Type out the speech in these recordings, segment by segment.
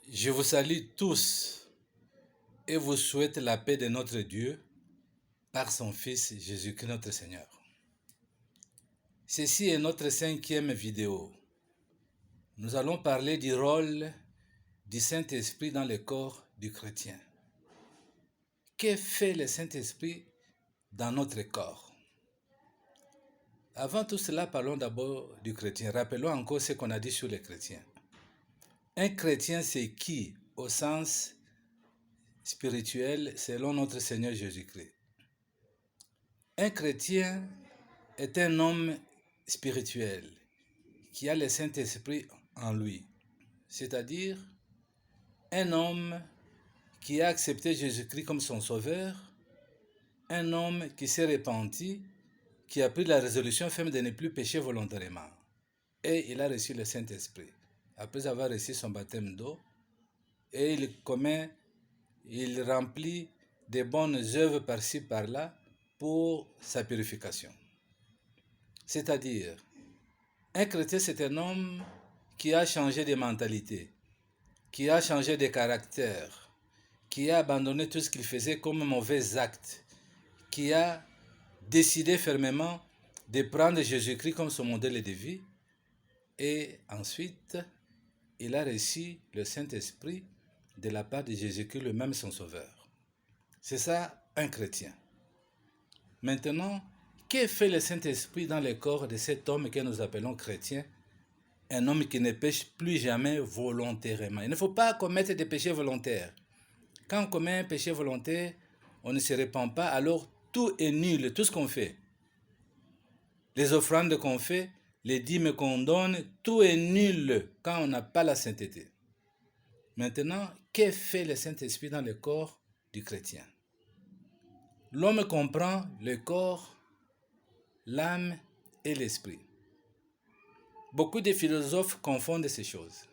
Je vous salue tous et vous souhaite la paix de notre Dieu par son Fils Jésus-Christ notre Seigneur. Ceci est notre 5e vidéo. Nous allons parler du rôle du Saint-Esprit dans le corps du chrétien. Que fait le Saint-Esprit dans notre corps? Avant tout cela, parlons d'abord du chrétien. Rappelons encore ce qu'on a dit sur les chrétiens. Un chrétien, c'est qui au sens spirituel selon notre Seigneur Jésus-Christ? Un chrétien est un homme spirituel qui a le Saint-Esprit en lui, c'est-à-dire un homme qui a accepté Jésus-Christ comme son sauveur, un homme qui s'est repenti, qui a pris la résolution ferme de ne plus pécher volontairement. Et il a reçu le Saint-Esprit. Après avoir reçu son baptême d'eau, et il remplit de bonnes œuvres par-ci par-là pour sa purification. C'est-à-dire, un chrétien, c'est un homme qui a changé de mentalité, qui a changé de caractère, qui a abandonné tout ce qu'il faisait comme mauvais actes, qui a décidé fermement de prendre Jésus-Christ comme son modèle de vie, et ensuite, il a reçu le Saint-Esprit de la part de Jésus-Christ, le même son sauveur. C'est ça, un chrétien. Maintenant, que fait le Saint-Esprit dans le corps de cet homme que nous appelons chrétien? Un homme qui ne pêche plus jamais volontairement. Il ne faut pas commettre des péchés volontaires. Quand on commet un péché volontaire, on ne se répand pas, alors tout est nul, tout ce qu'on fait. Les offrandes qu'on fait, les dîmes qu'on donne, tout est nul quand on n'a pas la sainteté. Maintenant, que fait le Saint-Esprit dans le corps du chrétien? L'homme comprend le corps, l'âme et l'esprit. Beaucoup de philosophes confondent ces choses.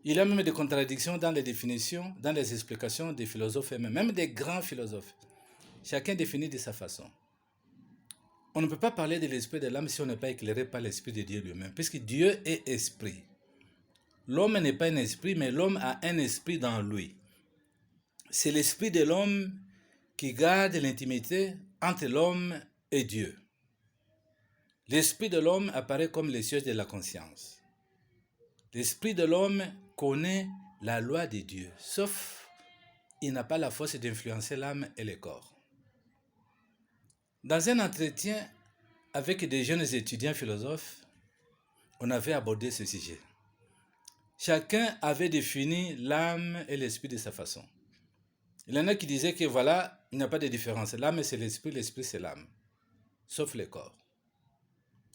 Il y a même des contradictions dans les définitions, dans les explications des philosophes eux-mêmes, même des grands philosophes. Chacun définit de sa façon. On ne peut pas parler de l'esprit de l'âme si on n'est pas éclairé par l'esprit de Dieu lui-même, puisque Dieu est esprit. L'homme n'est pas un esprit, mais l'homme a un esprit dans lui. C'est l'esprit de l'homme qui garde l'intimité entre l'homme et Dieu. L'esprit de l'homme apparaît comme les sièges de la conscience. L'esprit de l'homme connaît la loi de Dieu, sauf il n'a pas la force d'influencer l'âme et le corps. Dans un entretien avec des jeunes étudiants philosophes, on avait abordé ce sujet. Chacun avait défini l'âme et l'esprit de sa façon. Il y en a qui disaient que voilà, il n'y a pas de différence. L'âme c'est l'esprit c'est l'âme, sauf le corps.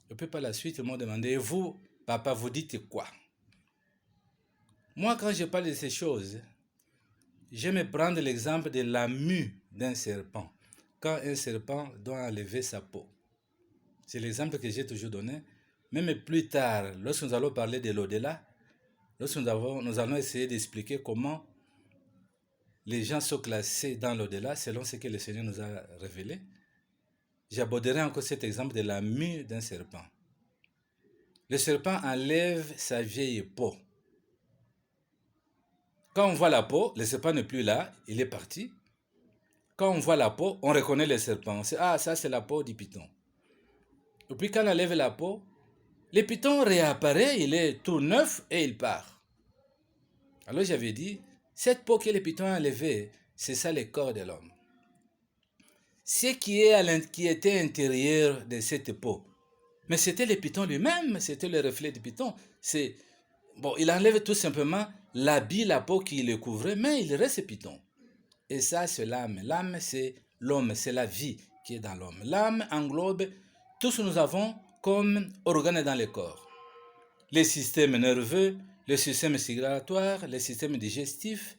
Et puis par la suite, ils m'ont demandé, et vous, papa, vous dites quoi? Moi, quand je parle de ces choses, je vais prendre l'exemple de la mue d'un serpent. Quand un serpent doit enlever sa peau. C'est l'exemple que j'ai toujours donné. Même plus tard, lorsque nous allons parler de l'au-delà, lorsque nous allons essayer d'expliquer comment les gens sont classés dans l'au-delà selon ce que le Seigneur nous a révélé, j'aborderai encore cet exemple de la mue d'un serpent. Le serpent enlève sa vieille peau. Quand on voit la peau, le serpent n'est plus là, il est parti. Quand on voit la peau, on reconnaît le serpent. On sait, ah, ça c'est la peau du python. Et puis quand on enlève la peau, le python réapparaît, il est tout neuf et il part. Alors j'avais dit, cette peau que le python a enlevée, c'est ça le corps de l'homme. Ce qui était à l'intérieur de cette peau, mais c'était le python lui-même, c'était le reflet du python. Il enlève tout simplement l'habit, la peau qui le couvrait, mais il reste python. Et ça, c'est l'âme. L'âme, c'est l'homme, c'est la vie qui est dans l'homme. L'âme englobe tout ce que nous avons comme organes dans le corps. Les systèmes nerveux, le système circulatoire, le système digestif,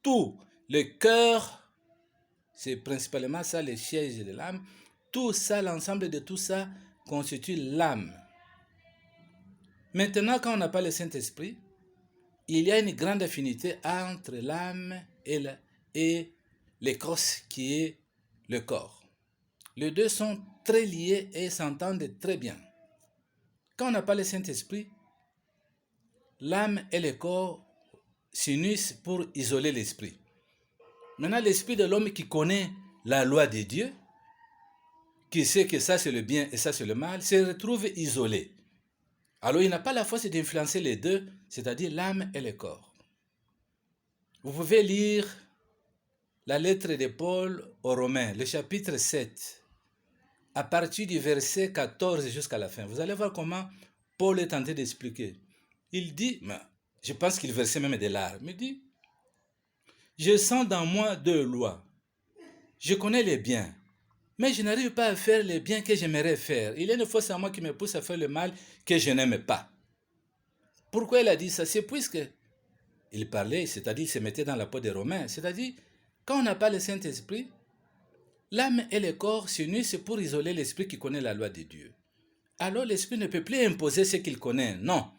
tout. Le cœur, c'est principalement ça, le siège de l'âme. Tout ça, l'ensemble de tout ça constitue l'âme. Maintenant, quand on n'a pas le Saint-Esprit, il y a une grande affinité entre l'âme et l'écorce qui est le corps. Les deux sont très liés et s'entendent très bien. Quand on n'a pas le Saint-Esprit, l'âme et le corps s'unissent pour isoler l'esprit. Maintenant, l'esprit de l'homme qui connaît la loi de Dieu, qui sait que ça c'est le bien et ça c'est le mal, se retrouve isolé. Alors il n'a pas la force d'influencer les deux, c'est-à-dire l'âme et le corps. Vous pouvez lire la lettre de Paul aux Romains, le chapitre 7, à partir du verset 14 jusqu'à la fin. Vous allez voir comment Paul est tenté d'expliquer. Il dit, je pense qu'il versait même des larmes, il dit, je sens dans moi deux lois. Je connais les biens, mais je n'arrive pas à faire les biens que j'aimerais faire. Il y a une force en moi qui me pousse à faire le mal que je n'aime pas. Pourquoi il a dit ça? C'est puisque il parlait, c'est-à-dire il se mettait dans la peau des Romains. C'est-à-dire, quand on n'a pas le Saint-Esprit, l'âme et le corps s'unissent pour isoler l'esprit qui connaît la loi de Dieu. Alors l'esprit ne peut plus imposer ce qu'il connaît. Non.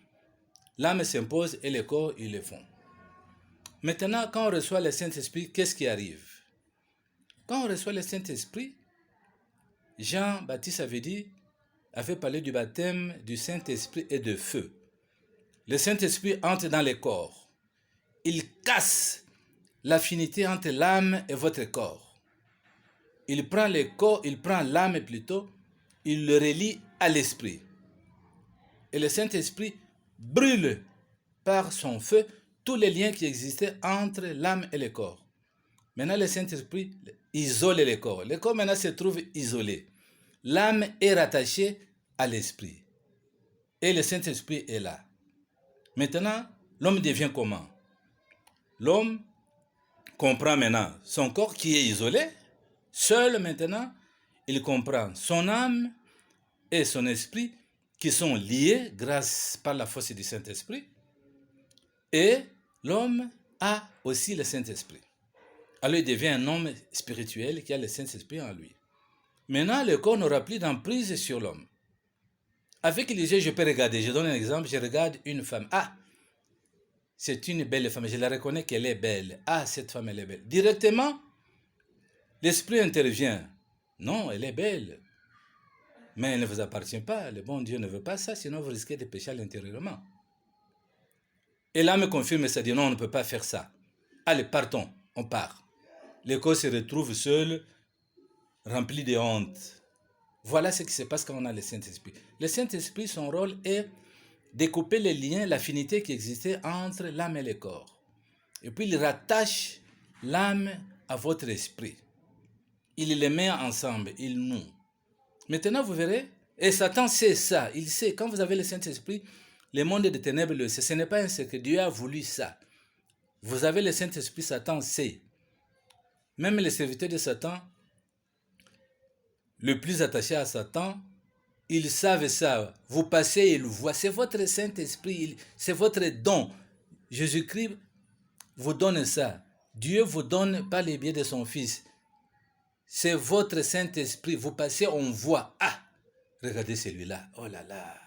L'âme s'impose et le corps, ils le font. Maintenant, quand on reçoit le Saint-Esprit, qu'est-ce qui arrive? Quand on reçoit le Saint-Esprit, Jean-Baptiste avait parlé du baptême du Saint-Esprit et de feu. Le Saint-Esprit entre dans le corps. Il casse l'affinité entre l'âme et votre corps. Il prend le corps, il prend l'âme plutôt, il le relie à l'esprit. Et le Saint-Esprit brûle par son feu tous les liens qui existaient entre l'âme et le corps. Maintenant, le Saint-Esprit isole le corps. Le corps maintenant se trouve isolé. L'âme est rattachée à l'esprit. Et le Saint-Esprit est là. Maintenant, l'homme devient comment? L'homme comprend maintenant son corps qui est isolé. Seul maintenant, il comprend son âme et son esprit qui sont liés grâce par la force du Saint-Esprit. Et l'homme a aussi le Saint-Esprit. Alors il devient un homme spirituel qui a le Saint-Esprit en lui. Maintenant, le corps n'aura plus d'emprise sur l'homme. Avec les yeux, je peux regarder. Je donne un exemple. Je regarde une femme. Ah, c'est une belle femme. Je la reconnais qu'elle est belle. Ah, cette femme, elle est belle. Directement, l'esprit intervient. Non, elle est belle. Mais elle ne vous appartient pas. Le bon Dieu ne veut pas ça, sinon vous risquez de pécher à l'intérieurement. Et là me confirme ça, dit non, on ne peut pas faire ça. Allez, partons, on part. Le corps se retrouve seul, rempli de honte. Voilà ce qui se passe quand on a le Saint-Esprit. Le Saint-Esprit, son rôle est de couper les liens, l'affinité qui existait entre l'âme et le corps. Et puis il rattache l'âme à votre esprit. Il les met ensemble, il noue. Maintenant, vous verrez, et Satan sait ça, il sait, quand vous avez le Saint-Esprit, le monde des ténèbres le sait, ce n'est pas un secret, Dieu a voulu ça. Vous avez le Saint-Esprit, Satan sait. Même les serviteurs de Satan, le plus attaché à Satan, ils savent ça. Vous passez, ils le voient. C'est votre Saint-Esprit, c'est votre don. Jésus-Christ vous donne ça. Dieu vous donne par les biais de son Fils. C'est votre Saint-Esprit. Vous passez, on voit. Ah, regardez celui-là. Oh là là.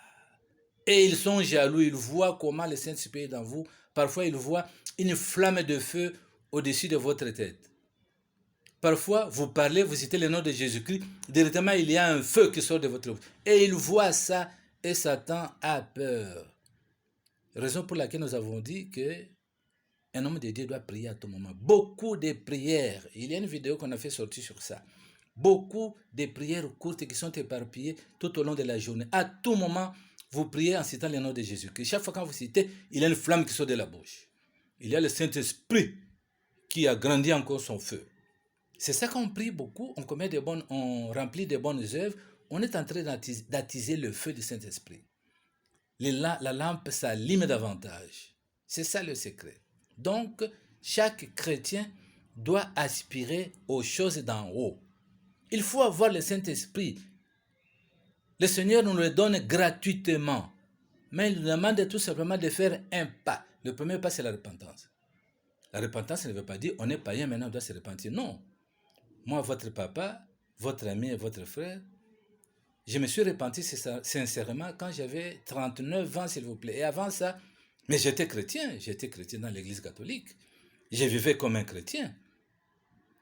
Et ils sont jaloux. Ils voient comment le Saint-Esprit est dans vous. Parfois, ils voient une flamme de feu au-dessus de votre tête. Parfois, vous parlez, vous citez le nom de Jésus-Christ. Directement, il y a un feu qui sort de votre bouche. Et ils voient ça. Et Satan a peur. Raison pour laquelle nous avons dit que un homme de Dieu doit prier à tout moment. Beaucoup de prières. Il y a une vidéo qu'on a fait sortir sur ça. Beaucoup de prières courtes qui sont éparpillées tout au long de la journée. À tout moment, vous priez en citant le nom de Jésus-Christ. Chaque fois que vous citez, il y a une flamme qui sort de la bouche. Il y a le Saint-Esprit qui a grandi encore son feu. C'est ça qu'on prie beaucoup, on remplit de bonnes œuvres, on est en train d'attiser le feu du Saint-Esprit. La lampe s'allume davantage. C'est ça le secret. Donc, chaque chrétien doit aspirer aux choses d'en haut. Il faut avoir le Saint-Esprit. Le Seigneur nous le donne gratuitement. Mais il nous demande tout simplement de faire un pas. Le premier pas, c'est la repentance. La repentance ne veut pas dire on est païen, maintenant on doit se repentir. Non. Moi, votre papa, votre ami et votre frère, je me suis repenti sincèrement quand j'avais 39 ans, s'il vous plaît. Et avant ça, mais j'étais chrétien dans l'église catholique. Je vivais comme un chrétien.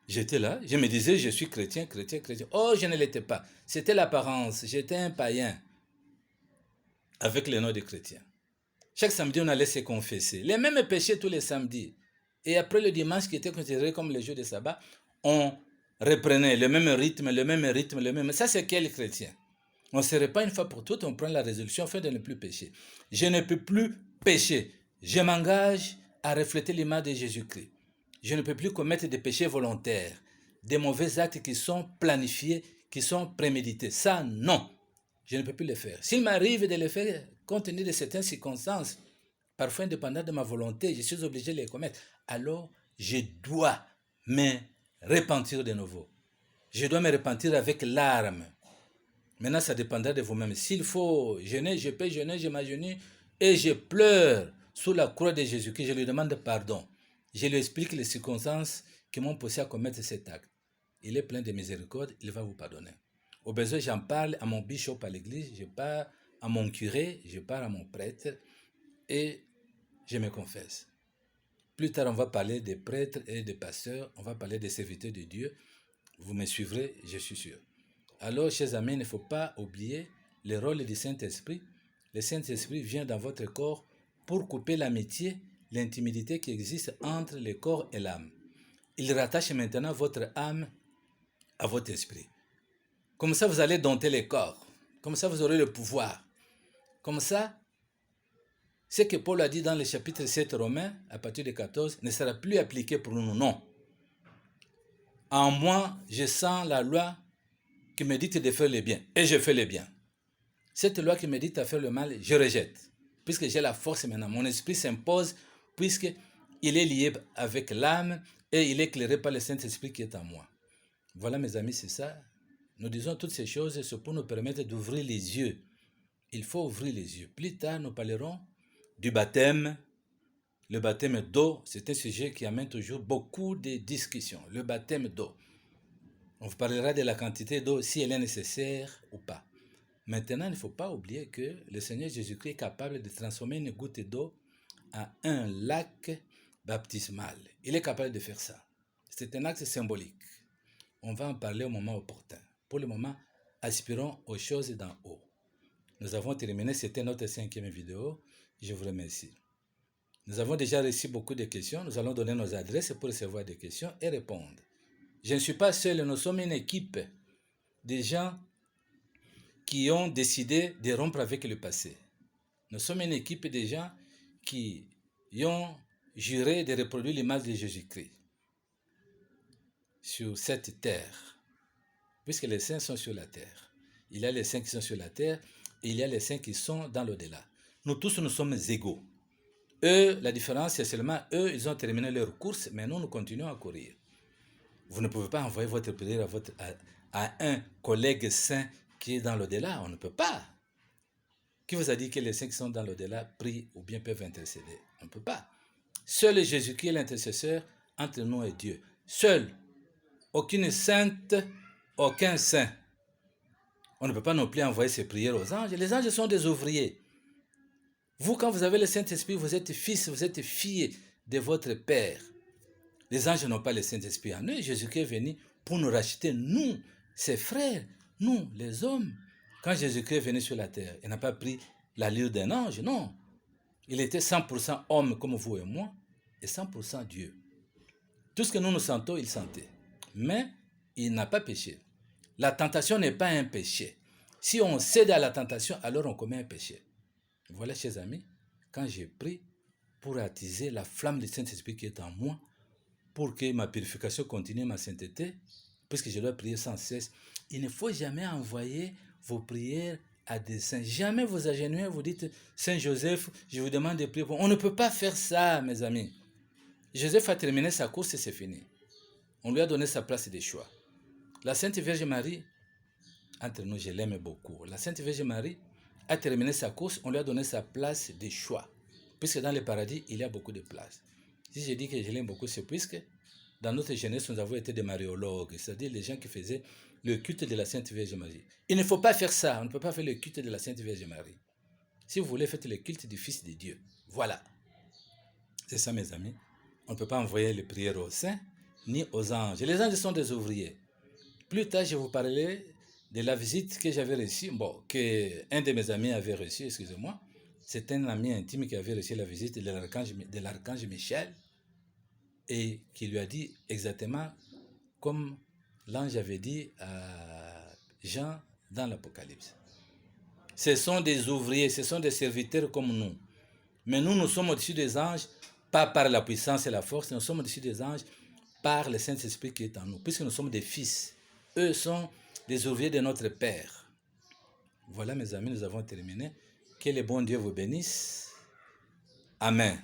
J'étais là, je me disais, je suis chrétien. Oh, je ne l'étais pas. C'était l'apparence, j'étais un païen avec le nom de chrétien. Chaque samedi, on allait se confesser. Les mêmes péchés tous les samedis. Et après le dimanche, qui était considéré comme le jour de sabbat, on reprenait le même rythme, le même rythme, le même. Ça, c'est quel chrétien? On ne se répand une fois pour toutes, on prend la résolution afin de ne plus pécher. Je ne peux plus pécher. Je m'engage à refléter l'image de Jésus-Christ. Je ne peux plus commettre des péchés volontaires, des mauvais actes qui sont planifiés, qui sont prémédités. Ça, non. Je ne peux plus le faire. S'il m'arrive de le faire, compte tenu de certaines circonstances, parfois indépendantes de ma volonté, je suis obligé de les commettre. Alors, je dois me repentir de nouveau. Je dois me repentir avec larmes. Maintenant, ça dépendra de vous-même. S'il faut jeûner, je peux jeûner, je m'agenouille et je pleure sous la croix de Jésus-Christ. Je lui demande pardon. Je lui explique les circonstances qui m'ont poussé à commettre cet acte. Il est plein de miséricorde, il va vous pardonner. Au besoin, j'en parle à mon bishop à l'église, je parle à mon curé, je parle à mon prêtre et je me confesse. Plus tard, on va parler des prêtres et des pasteurs, on va parler des serviteurs de Dieu. Vous me suivrez, je suis sûr. Alors, chers amis, il ne faut pas oublier le rôle du Saint-Esprit. Le Saint-Esprit vient dans votre corps pour couper l'amitié, l'intimité qui existe entre le corps et l'âme. Il rattache maintenant votre âme à votre esprit. Comme ça, vous allez dompter les corps. Comme ça, vous aurez le pouvoir. Comme ça, ce que Paul a dit dans le chapitre 7 Romains, à partir de 14, ne sera plus appliqué pour nous. Non. En moi, je sens la loi qui me dit de faire le bien, et je fais le bien. Cette loi qui me dit de faire le mal, je rejette, puisque j'ai la force maintenant. Mon esprit s'impose, puisqu'il est lié avec l'âme, et il est éclairé par le Saint-Esprit qui est en moi. Voilà mes amis, c'est ça. Nous disons toutes ces choses, c'est pour nous permettre d'ouvrir les yeux. Il faut ouvrir les yeux. Plus tard, nous parlerons du baptême. Le baptême d'eau, c'est un sujet qui amène toujours beaucoup de discussions. Le baptême d'eau. On vous parlera de la quantité d'eau, si elle est nécessaire ou pas. Maintenant, il ne faut pas oublier que le Seigneur Jésus-Christ est capable de transformer une goutte d'eau en un lac baptismal. Il est capable de faire ça. C'est un acte symbolique. On va en parler au moment opportun. Pour le moment, aspirons aux choses d'en haut. Nous avons terminé, c'était notre 5e vidéo. Je vous remercie. Nous avons déjà reçu beaucoup de questions. Nous allons donner nos adresses pour recevoir des questions et répondre. Je ne suis pas seul, nous sommes une équipe de gens qui ont décidé de rompre avec le passé. Nous sommes une équipe de gens qui ont juré de reproduire l'image de Jésus-Christ sur cette terre, puisque les saints sont sur la terre. Il y a les saints qui sont sur la terre et il y a les saints qui sont dans l'au-delà. Nous tous, nous sommes égaux. Eux, la différence, c'est seulement eux, ils ont terminé leur course, mais nous, nous continuons à courir. Vous ne pouvez pas envoyer votre prière à un collègue saint qui est dans l'au-delà. On ne peut pas. Qui vous a dit que les saints qui sont dans l'au-delà prient ou bien peuvent intercéder? On ne peut pas. Seul Jésus-Christ est l'intercesseur entre nous et Dieu. Seul. Aucune sainte, aucun saint. On ne peut pas non plus envoyer ces prières aux anges. Les anges sont des ouvriers. Vous, quand vous avez le Saint-Esprit, vous êtes fils, vous êtes fille de votre Père. Les anges n'ont pas le Saint-Esprit en eux. Jésus-Christ est venu pour nous racheter, nous, ses frères, nous, les hommes. Quand Jésus-Christ est venu sur la terre, il n'a pas pris l'allure d'un ange, non. Il était 100% homme comme vous et moi, et 100% Dieu. Tout ce que nous sentons, il sentait. Mais il n'a pas péché. La tentation n'est pas un péché. Si on cède à la tentation, alors on commet un péché. Voilà, chers amis, quand j'ai pris pour attiser la flamme du Saint-Esprit qui est en moi, pour que ma purification continue, ma sainteté, puisque je dois prier sans cesse, il ne faut jamais envoyer vos prières à des saints. Jamais vous agenouillez, vous dites, Saint Joseph, je vous demande de prier pour... On ne peut pas faire ça, mes amis. Joseph a terminé sa course et c'est fini. On lui a donné sa place de choix. La Sainte Vierge Marie, entre nous, je l'aime beaucoup. La Sainte Vierge Marie a terminé sa course, on lui a donné sa place de choix. Puisque dans le paradis, il y a beaucoup de places. Si je dis que je l'aime beaucoup, c'est puisque dans notre jeunesse, nous avons été des mariologues, c'est-à-dire les gens qui faisaient le culte de la Sainte Vierge Marie. Il ne faut pas faire ça, on ne peut pas faire le culte de la Sainte Vierge Marie. Si vous voulez, faites le culte du Fils de Dieu. Voilà. C'est ça, mes amis. On ne peut pas envoyer les prières aux saints, ni aux anges. Les anges sont des ouvriers. Plus tard, je vous parlerai de la visite que j'avais reçue, que un de mes amis avait reçue, excusez-moi, c'est un ami intime qui avait reçu la visite de l'archange Michel et qui lui a dit exactement comme l'ange avait dit à Jean dans l'Apocalypse. Ce sont des ouvriers, ce sont des serviteurs comme nous. Mais nous sommes au-dessus des anges, pas par la puissance et la force, nous sommes au-dessus des anges par le Saint-Esprit qui est en nous, puisque nous sommes des fils. Eux sont des ouvriers de notre Père. Voilà mes amis, nous avons terminé. Que le bon Dieu vous bénisse. Amen.